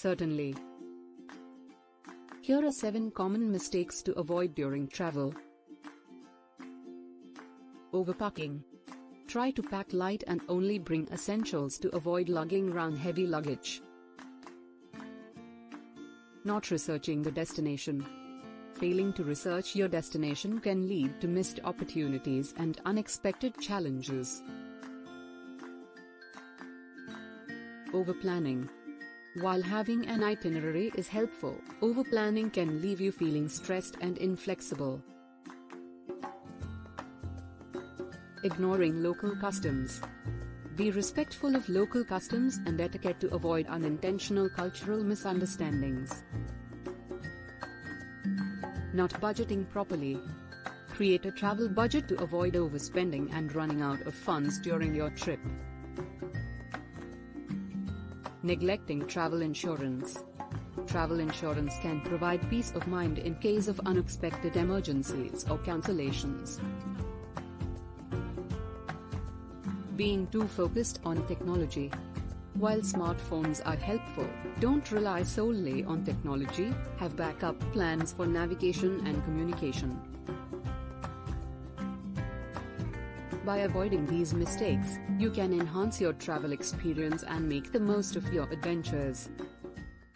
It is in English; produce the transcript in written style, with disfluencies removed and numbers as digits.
Certainly. Here are 7 common mistakes to avoid during travel. Overpacking. Try to pack light and only bring essentials to avoid lugging around heavy luggage. Not researching the destination. Failing to research your destination can lead to missed opportunities and unexpected challenges. Overplanning. While having an itinerary is helpful, overplanning can leave you feeling stressed and inflexible. Ignoring local customs. Be respectful of local customs and etiquette to avoid unintentional cultural misunderstandings. Not budgeting properly. Create a travel budget to avoid overspending and running out of funds during your trip. Neglecting travel insurance. Travel insurance can provide peace of mind in case of unexpected emergencies or cancellations. Being too focused on technology. While smartphones are helpful, don't rely solely on technology, have backup plans for navigation and communication. By avoiding these mistakes, you can enhance your travel experience and make the most of your adventures.